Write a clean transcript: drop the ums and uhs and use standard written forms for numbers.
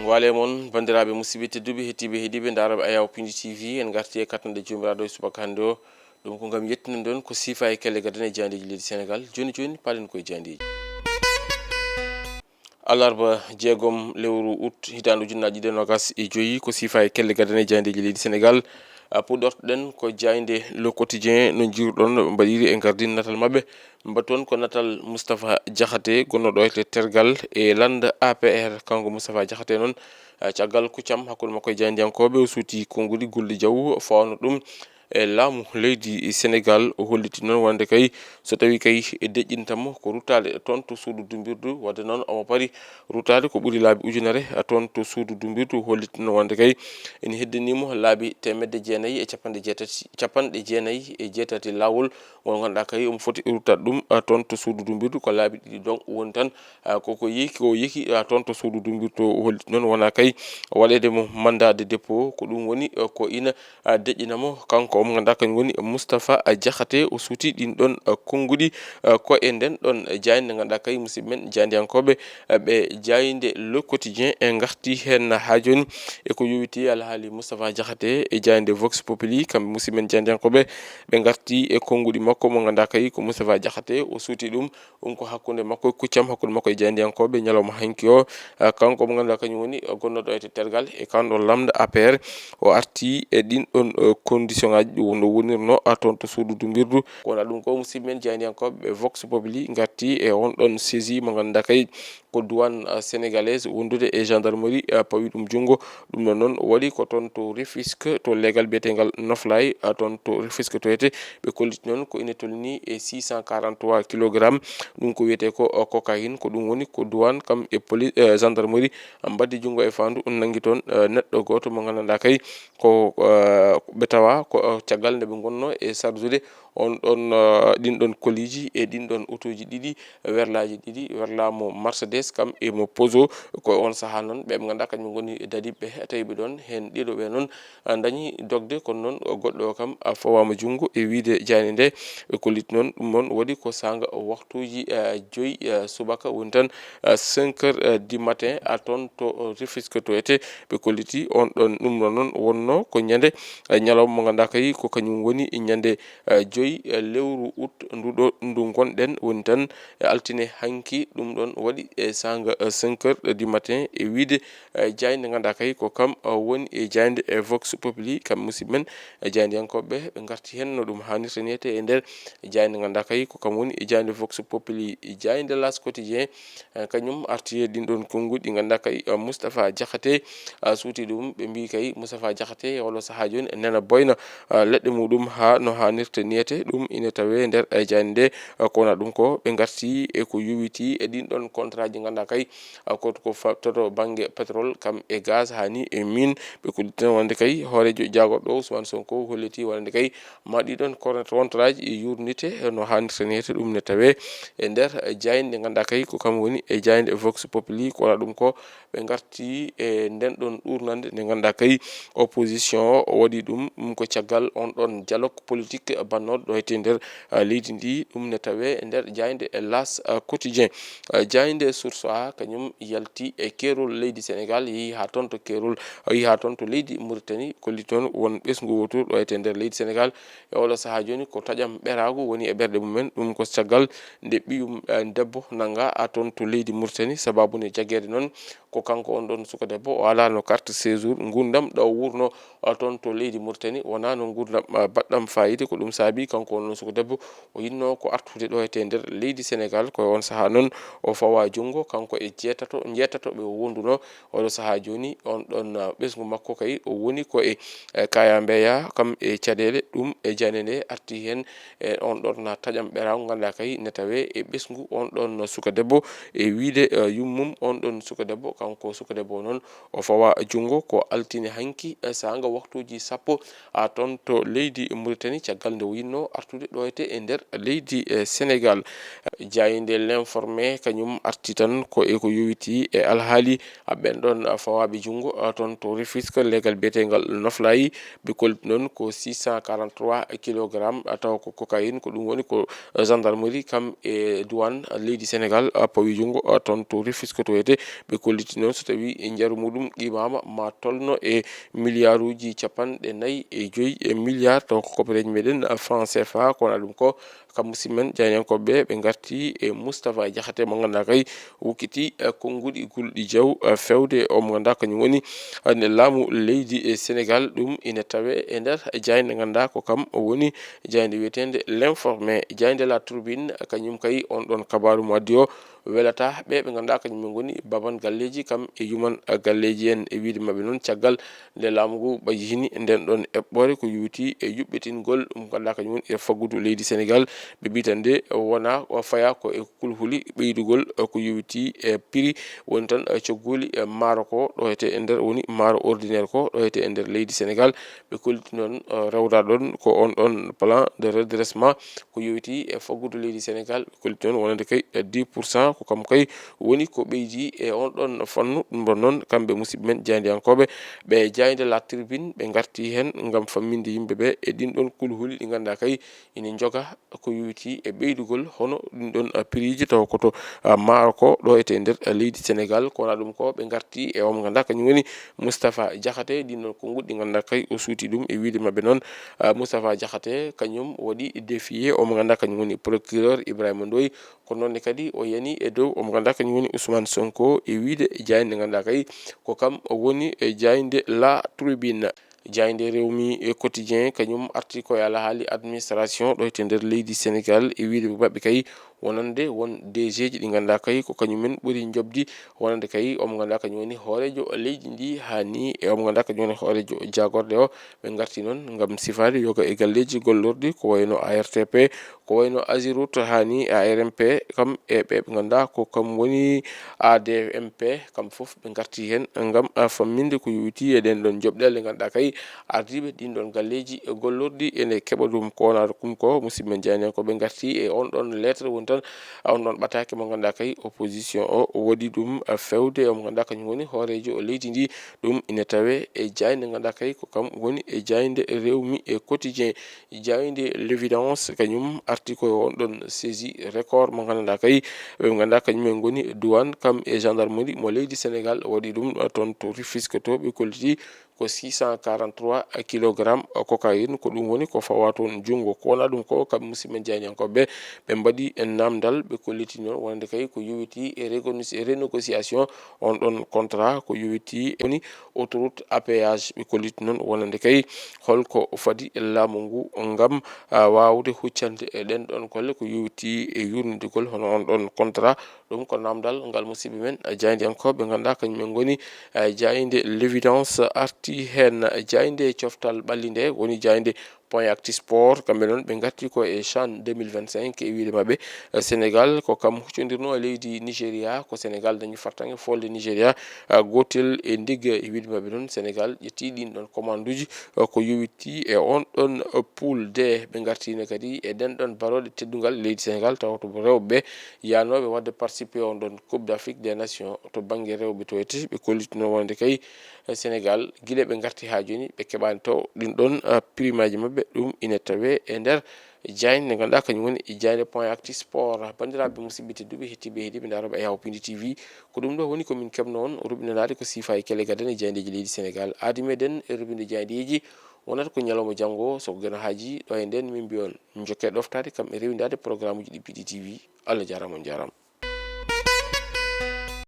wale mon bandiraɓe musidɓe tedduɓe hettiɓe heeɗiɓe daraɓe Ayaw Pindi TV en garti e katande jomiraɗo e subaka hande o ɗum ko gam yettinan ɗon ko sifa e kelle gadan e jandeji leydi Sénégal joni palen koye jandeji alarba jeegom lewru août hitande ujunnaje ɗiɗi e nogas e joyyi ko sifa e kelle gadan e jandeji leydi Sénégal puɗɗortoɗen ko jayde le quotidien no jiruɗon mbaɗiri e gardin natal mabɓe mbaton ko natal Moustapha Diakhaté gonnoɗo e tergal e landa APR kanko Moustapha Diakhaté noon caggal kuccam hakkude makko e jayndiyankoɓe o suuti konngudi Gulli Diaw fawno ɗum e laamu leydi Sénégal o holliti noon wonde kay so tawi kay deƴƴintamo ko ruttade toon to suudu dumbirdu wadde noon omo paari ruttade ko ɓuuri laabi ujunere toon to suudu dumbirdu holliti noon wonde kay ene heddanimo laabi temedde jeenayyi e capanɗe jeenayyi e jeetati lawol ngol ganduɗa kay omo foti ruttade ɗum toon to suudu dumbirdu ko laabi ɗiɗi donc woni tan koko yeki toon to suudu dumbirdu o holliti noon wona kay waɗede mo mandat de dépôt ko ɗum woni ko ina deƴƴinamo kanko omo ganduɗa kañum woni Moustapha Diakhaté o suuti ɗin ɗon konngudi ko e nden ɗon jayde ganduɗa kay musidɓe men jandiyankoɓe ɓe jayde le quotidien e garti hen ha joni e ko yowiti alhaali Moustapha Diakhaté e jayde Vox Populi kamɓe musidɓe men jandiyankoɓe ɓe garti e konngudi makko mo ganduɗa kay ko Moustapha Diakhaté o suuti ɗum ko hakkude makko kuccam hakkude makko e jandiyankoɓe ñalawma hanki o kanko mo ganduɗa kañum woni gonnoɗo e tergal e kanɗon lamda APR o arti e ɗin ɗon condition ngaji no wonirno toon to suudu dumbirdu wona ɗum ko musidɓe men jandiyankoɓe Vox Populi garti e on ɗon saisie mo ganduɗa kay ko douane sénégalaise wondude e gendarmerie pawi ɗum junggo ɗum ɗon noon waɗi ko toon to Rufisque to leegal biyetegal Noflay toon to Rufisque to yete ɓe kolliti noon ko ina tolni e 643 kilogramme ɗum ko wiyete ko cocaïne ko ɗum woni ko douane kam e police gendarmerie mbaddi junggo e fandu nangi toon neɗɗo goto mo ganduɗa kay ko ɓe tawa ko caggal nde ɓe gonno e sardude on ɗon ɗin ɗon koliji e ɗin ɗon auto ji ɗiɗi werlaji ɗiɗi werlamo Mercedes kam e mo Peugeot ko on saaha noon ɓe ganduɗa kañum goni dadiɓe tawiɓe ɗon hen ɗiɗo ɓe noon dañi dogde kono noon goɗɗo o kam fawama junggo e wiide jayde nde ɓe kolliti noon ɗum noon waɗi ko sanga waktuji 5 subaka woni tan 5 heures du matin toon to Rufisque to ete ɓe kolliti on ɗon ɗum ɗon noon wonno ko ñande ñalawma mo ganduɗa kay ko kañum woni ñande 5 lewru août ndu gonɗen woni tan altine hanki ɗum ɗon waɗi e sanga 5 heures du matin e wiide jayde ganduɗa kay ko kam woni e jayde e Vox Populi kam musidɓe men jandiyankoɓe ɓe garti hen no ɗum hannirta ni e nder jayde ganduɗa kay ko kam woni e jayde Vox Populi jayde L'As quotidien kañum arti e ɗin ɗon konngudi ɗi ganduɗa kay Moustapha Diakhaté suuti ɗum ɓe mbi kay Moustapha Diakhaté oɗo saaha joni nena boyna leɗɗe muɗum ha no hannirta niyete ɗum ina tawe nder jayde nde ko wona ɗum ko ɓe garti e ko yowiti e ɗin ɗon contrat ji ganduɗa kay ko fattoto banggue pétrole kam e gaz hani e mine ɓe kolliti wonde kay hoorejo jagoɗo Ousmane Sonko holliti wonde kay ma ɗiɗon contrat ji yurnite no hannirta niyete ɗum ne tawe e nder jayde ganduɗa kay ko kam woni e jayde Vox Populi ko wona ɗum ko ɓe garti e nden ɗon ɗurnande nde ganduɗa kay opposition o waɗi ɗum ko caggal on ɗon dialogue politique bannoɗo ɗo hete nder leydi ndi ɗum ne tawe e nder jayde L'As quotidien jayde Source A kañum yalti e keerol leydi Sénégal yeehi ha toon to keerol yeehi ha toon to leydi Mauritanie kolli toon won ɓesgu wotour ɗo hete nder leydi Sénégal e oɗo saaha joni ko taƴam ɓeragu woni e ɓerɗe mumen ɗum ko caggal nde ɓiyum debbo nanga toon to leydi Mauritanie sababude jagguede noon ko kanko on ɗon suka debbo o alano carte séjour gurdam ɗo wurno toon to leydi Mauritanie wona no gurdam baɗɗam fayida ko ɗum saabi kanko on ɗon suka debbo o yinno ko artude ɗo hete nder leydi Sénégal koye on saaha noon o fawa junggo kanko e jeetatoɓe o wonduno oɗo saaha joni on ɗon ɓesgu makko kay o woni ko e Kaya Mbeya kam e caɗele ɗum e jande nde arti hen e on ɗon taƴam ɓeragu ganduɗa kay ne tawe e ɓesgu on ɗon suka debbo e wiide yummum on ɗon suka debbo kanko suka debbo noon o fawa junggo ko altine hanki sanga waktuji 10 toon to leydi Mauritanie caggal nde o yinno wonno artude ɗo e nder leydi Sénégal. Jayinde l'informé kañum arti tan ko ko yowiti e alhaali ɓen ɗon fawaɓe jungo toon to Rufisque legal biyetegal noflayi ɓe kolti noon ko 643 kilogramme taw ko cocaïne ko ɗum woni ko gendarmerie kam e douane leydi Sénégal pawi jungo toon to Rufisque to wiyete ɓe kolliti noon so tawi jaru muɗum qimama ma tolno e milliard uji 45 milliard taw ko copareji meɗen franc CFA ko wona ɗum ko kam musidmen jayyankoɓe ɓe garti e Moustapha Diakhaté mo ganduɗa kay wukkiti konngudi gulɗi jaw fewde o mo ganduɗa kañum woni ne laamu leydi Sénégal ɗum ina tawe e nder jayde ganduɗa ko kam woni jayde wiyetede l'informé. Jayde La Tribune kañum kay on ɗon kabaru mo addi o welata ɓe ganduɗa kañum min goni baban galleji kam e yuman galleji en e wiide mabɓe noon caggal nde laamu ngu ɓayini nden ɗon eɓɓore ko yuwiti e yuɓɓitingol ɗum ganduɗa kañum woni e faggudu leydi Sénégal ɓe mbitande wona o faya ko e kulhuli ɓeydugol ko yuwiti e prix woni tan coggoli maaro ko ɗo hete e nder woni maaro ordinaire ko ɗo hete e nder leydi Sénégal ɓe kolliti noon rewda ɗon ko on ɗon plan de redressement ko yowiti e faggudu leydi Sénégal ɓe kolliti noon wonande kay 10% ko kam kay woni ko ɓeydi e on ɗon fannu ɗum ɗon noon kamɓe musidɓe men jaydiyankoɓe ɓe jayde La Tribune ɓe garti hen gam famminde yimɓeɓe e ɗin ɗon kulhuli ɗi ganduɗa kay ina joga ko yowiti e ɓeydugol hono ɗum ɗon prix ji taw koto maaro ko ɗo ete nder leydi Sénégal ko wona ɗum ko ɓe garti e omo ganduɗa kañum woni Moustapha Diakhaté ɗin ɗon konngudi ɗi ganduɗa kay o suuti ɗum e wiide mabɓe noon Moustapha Diakhaté kañum waɗi défié omo ganduɗa kañum woni procureur Ibrahima Ndoye ko nonne kadi o yani e dow omo ganduɗa kañum woni Ousmane Sonko e wiide jayde ganduɗa kay ko kam woni jayde La Tribune. Jayde Rewmi quotidien kañum arti koye alhaali administration ɗo hete nder leydi Sénégal e wiide mabɓe kay wonande won DG ji ɗi ganduɗa kay ko kañumen ɓuuri jobdi wonande kay omo ganduɗa kañum woni hoorejo leydi ndi hani e omo ganduɗa kañum woni hoorejo jagorde o ɓe garti noon gam sifade yoga e galleji gollorɗi ko wayno ARTP ko wayno AGEROUTE hani ARMP kam e ɓe ganduɗa ko kam woni ADMP kam foof ɓe garti hen gam famminde ko yowiti e ɗen ɗon jobɗele ganduɗa kay ardiɓe ɗin ɗon galleji gollorɗi ene keɓa ɗum ko wona ɗum ko musidɓe men jeyani ko ɓe garti e on ɗon lettre woni tan on ɗon ɓatake mo ganduɗa kay opposition o waɗi ɗum fewde omo ganduɗa kañum woni hoorejo o leydi ndi ɗum ina tawe e jayde ganduɗa kay ko kam woni e jayde Rewmi e quotidien. Jayde l'évidence kañum arti koye on ɗon saisie record mo ganduɗa kay ɓe ganduɗa kañum en goni douane kam e gendarmerie mo leydi Sénégal waɗi ɗum toon to Rufisque to ɓe kolliti ko 643 kilogramme cocaïne ko ɗum woni ko fawa toon jungo ko wona ɗum ko kamɓe musidɓe men jeyaniyankoɓe ɓe mbaɗi namdal ɓe kolliti noon wonande kay ko yowiti e renégociation on ɗon contrat ko yowiti woni autoroute à péage ɓe kolliti noon wonande kay holko fadi laamu ngu gam wawde huccande e ɗen ɗon golle ko yowiti e yurnidigol hono on ɗon contrat ɗum ko namdal ngal musidɓe men jaydiyankoɓe ganduɗa kañumen goni jayde l'évidence arti hen. Jayde coftal ɓallinde woni jayde point actu sport kamɓe noon ɓe garti ko e CHAN 2025 e wiide mabɓe Sénégal ko kam huccodirno e leydi Nigéria ko Sénégal dañi fartange folde Nigéria gotel e ndigga e wiide mabɓe noon Sénégal ƴetti ɗin ɗon commande uji ko yowiti e on ɗon poule D ɓe gartino kadi e ɗen ɗon baroɗe teddugal leydi Sénégal taw to rewɓe yanoɓe wadde participer on ɗon coupe d'Afrique des nations to banggue rewɓe to wete ɓe kollitino wonde kay Sénégal guila ɓe garti ha joni ɓe keɓani taw ɗin ɗon prix maji mabɓe ɗum ina tawe e nder jayde nde ganduɗa kañum woni jayde point actu sport. Bandiraɓe musidɓe tedduɓe hettiɓe heeɗiɓe daroɓe e Yawpinde TV ko ɗum ɗo woni komin keɓno on rubinanade ko siifa e kelle gaden e jaydeji leydi Sénégal aadi meɗen e rubinde jaydeji wonata ko ñalawma janggo soko gana haaji ɗo e nden min mbiyon jokke ɗoftade kam e rewidade programme uji ɗi PDTV Allah jarama on jarama.